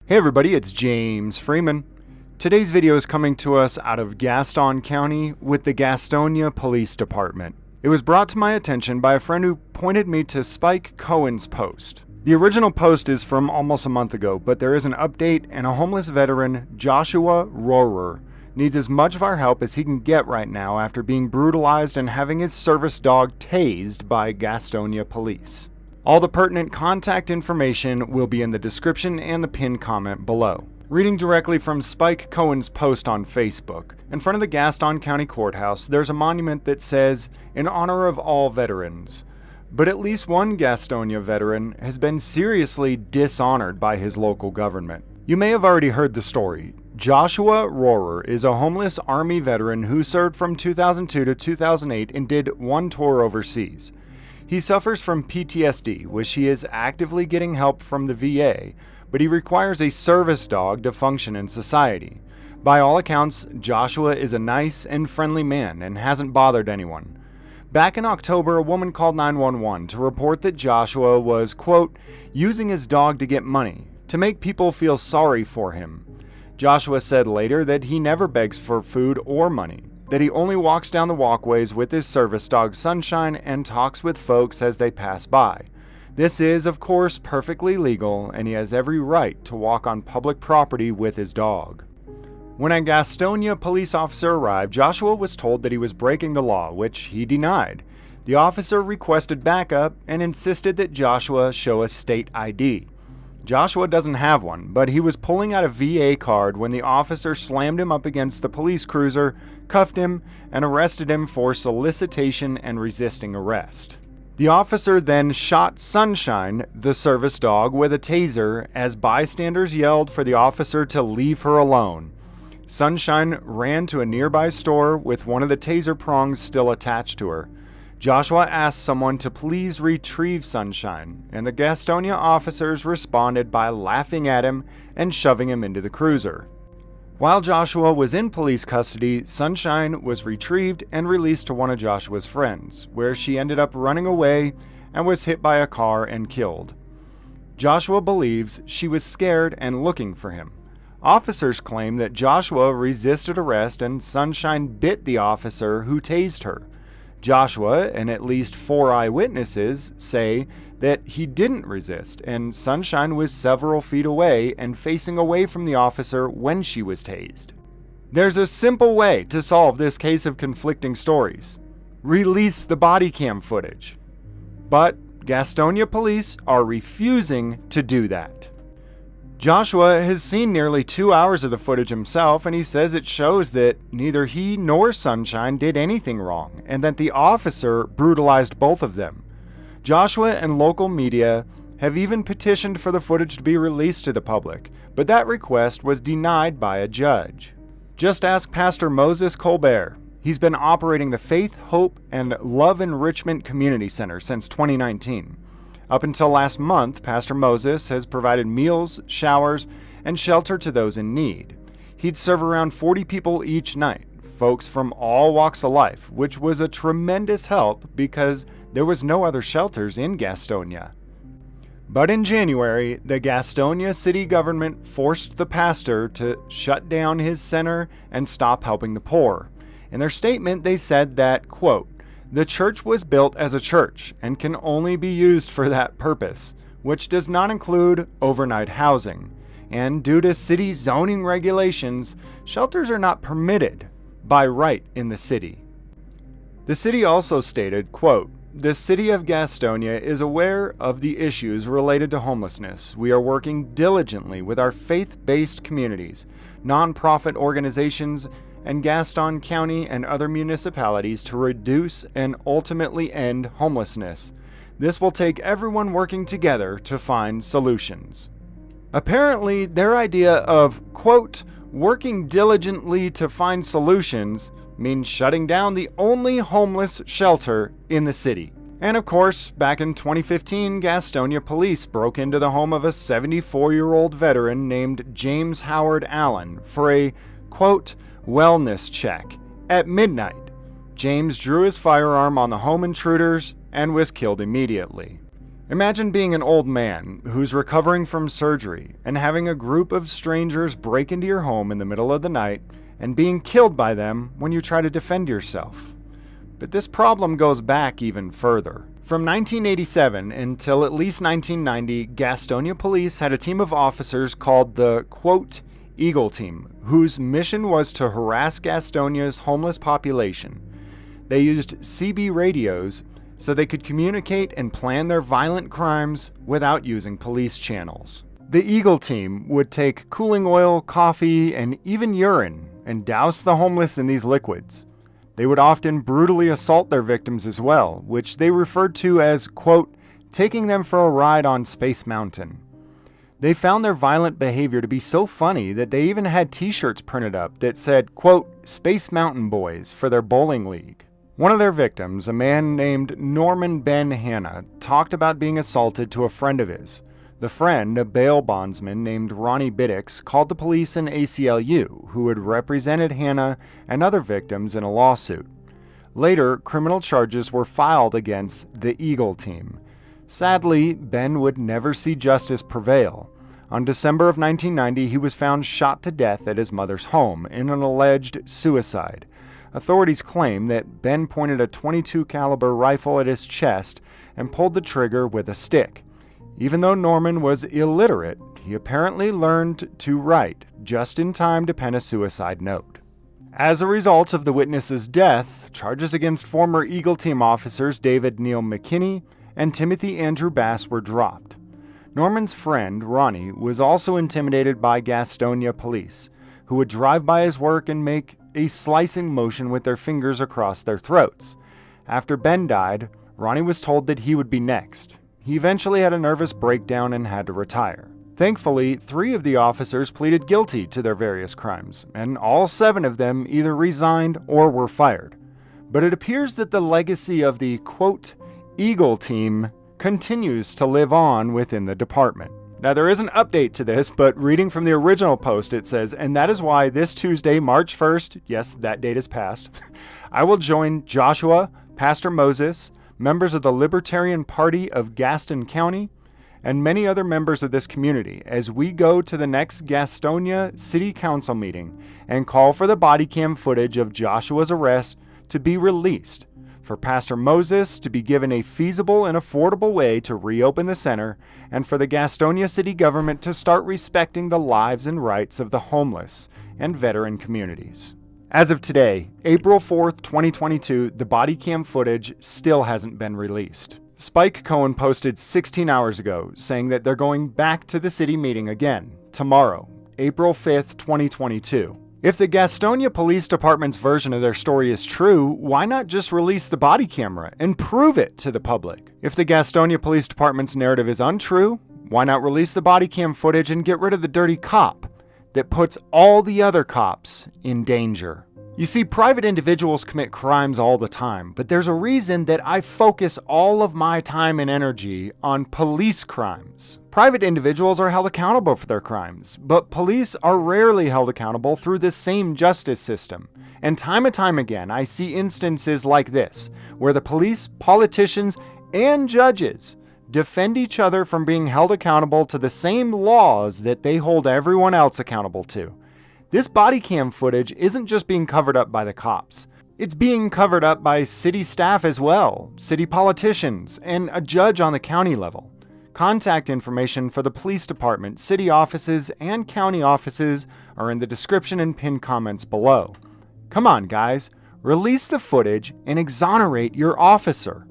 Hey everybody, it's James Freeman. Today's video is coming to us out of Gaston County with the Gastonia Police Department. It was brought to my attention by a friend who pointed me to Spike Cohen's post. The original post is from almost a month ago, but there is an update, and a homeless veteran, Joshua Rohrer, needs as much of our help as he can get right now after being brutalized and having his service dog tased by Gastonia Police. All the pertinent contact information will be in the description and the pinned comment below. Reading directly from Spike Cohen's post on Facebook, in front of the Gaston County Courthouse, there's a monument that says, "In honor of all veterans." But at least one Gastonia veteran has been seriously dishonored by his local government. You may have already heard the story. Joshua Rohrer is a homeless Army veteran who served from 2002 to 2008 and did one tour overseas. He suffers from PTSD, which he is actively getting help from the VA, but he requires a service dog to function in society. By all accounts, Joshua is a nice and friendly man and hasn't bothered anyone. Back in October, a woman called 911 to report that Joshua was, quote, using his dog to get money, to make people feel sorry for him. Joshua said later that he never begs for food or money, that he only walks down the walkways with his service dog Sunshine and talks with folks as they pass by. This is, of course, perfectly legal, and he has every right to walk on public property with his dog. When a Gastonia police officer arrived, Joshua was told that he was breaking the law, which he denied. The officer requested backup and insisted that Joshua show a state ID. Joshua doesn't have one, but he was pulling out a VA card when the officer slammed him up against the police cruiser, cuffed him, and arrested him for solicitation and resisting arrest. The officer then shot Sunshine, the service dog, with a taser as bystanders yelled for the officer to leave her alone. Sunshine ran to a nearby store with one of the taser prongs still attached to her. Joshua asked someone to please retrieve Sunshine, and the Gastonia officers responded by laughing at him and shoving him into the cruiser. While Joshua was in police custody, Sunshine was retrieved and released to one of Joshua's friends, where she ended up running away and was hit by a car and killed. Joshua believes she was scared and looking for him. Officers claim that Joshua resisted arrest and Sunshine bit the officer who tased her. Joshua and at least 4 eyewitnesses say that he didn't resist, and Sunshine was several feet away and facing away from the officer when she was tased. There's a simple way to solve this case of conflicting stories. Release the body cam footage. But Gastonia Police are refusing to do that. Joshua has seen nearly 2 hours of the footage himself, and he says it shows that neither he nor Sunshine did anything wrong, and that the officer brutalized both of them. Joshua and local media have even petitioned for the footage to be released to the public, but that request was denied by a judge. Just ask Pastor Moses Colbert. He's been operating the Faith, Hope, and Love Enrichment Community Center since 2019. Up until last month, Pastor Moses has provided meals, showers, and shelter to those in need. He'd serve around 40 people each night, folks from all walks of life, which was a tremendous help because there was no other shelters in Gastonia. But in January, the Gastonia city government forced the pastor to shut down his center and stop helping the poor. In their statement, they said that, quote, the church was built as a church and can only be used for that purpose, which does not include overnight housing. And due to city zoning regulations, shelters are not permitted by right in the city. The city also stated, quote, the city of Gastonia is aware of the issues related to homelessness. We are working diligently with our faith-based communities, nonprofit organizations, and Gaston County and other municipalities to reduce and ultimately end homelessness. This will take everyone working together to find solutions. Apparently, their idea of, quote, working diligently to find solutions means shutting down the only homeless shelter in the city. And of course, back in 2015, Gastonia Police broke into the home of a 74-year-old veteran named James Howard Allen for a, quote, wellness check. At midnight, James drew his firearm on the home intruders and was killed immediately. Imagine being an old man who's recovering from surgery and having a group of strangers break into your home in the middle of the night and being killed by them when you try to defend yourself. But this problem goes back even further. From 1987 until at least 1990, Gastonia Police had a team of officers called the, quote, Eagle Team, whose mission was to harass Gastonia's homeless population. They used CB radios so they could communicate and plan their violent crimes without using police channels. The Eagle Team would take cooling oil, coffee, and even urine and douse the homeless in these liquids. They would often brutally assault their victims as well, which they referred to as, quote, taking them for a ride on Space Mountain. They found their violent behavior to be so funny that they even had t-shirts printed up that said, quote, Space Mountain Boys for their bowling league. One of their victims, a man named Norman Ben Hanna, talked about being assaulted to a friend of his. The friend, a bail bondsman named Ronnie Biddix, called the police and ACLU, who had represented Hanna and other victims in a lawsuit. Later, criminal charges were filed against the Eagle Team. Sadly, Ben would never see justice prevail. On December of 1990, he was found shot to death at his mother's home in an alleged suicide. Authorities claim that Ben pointed a .22 caliber rifle at his chest and pulled the trigger with a stick. Even though Norman was illiterate, he apparently learned to write just in time to pen a suicide note. As a result of the witness's death, charges against former Eagle Team officers David Neil McKinney and Timothy Andrew Bass were dropped. Norman's friend, Ronnie, was also intimidated by Gastonia Police, who would drive by his work and make a slicing motion with their fingers across their throats. After Ben died, Ronnie was told that he would be next. He eventually had a nervous breakdown and had to retire. Thankfully, 3 of the officers pleaded guilty to their various crimes, and all 7 of them either resigned or were fired. But it appears that the legacy of the, quote, Eagle Team continues to live on within the department. Now, there is an update to this, but reading from the original post, it says, and that is why this Tuesday, March 1st, yes, that date is past, I will join Joshua, Pastor Moses, members of the Libertarian Party of Gaston County, and many other members of this community as we go to the next Gastonia City Council meeting and call for the body cam footage of Joshua's arrest to be released, for Pastor Moses to be given a feasible and affordable way to reopen the center, and for the Gastonia city government to start respecting the lives and rights of the homeless and veteran communities. As of today, April 4th, 2022, the body cam footage still hasn't been released. Spike Cohen posted 16 hours ago saying that they're going back to the city meeting again, tomorrow, April 5th, 2022. If the Gastonia Police Department's version of their story is true, why not just release the body camera and prove it to the public? If the Gastonia Police Department's narrative is untrue, why not release the body cam footage and get rid of the dirty cop that puts all the other cops in danger? You see, private individuals commit crimes all the time, but there's a reason that I focus all of my time and energy on police crimes. Private individuals are held accountable for their crimes, but police are rarely held accountable through the same justice system. And time again, I see instances like this, where the police, politicians, and judges defend each other from being held accountable to the same laws that they hold everyone else accountable to. This body cam footage isn't just being covered up by the cops. It's being covered up by city staff as well, city politicians, and a judge on the county level. Contact information for the police department, city offices, and county offices are in the description and pinned comments below. Come on, guys, release the footage and exonerate your officer.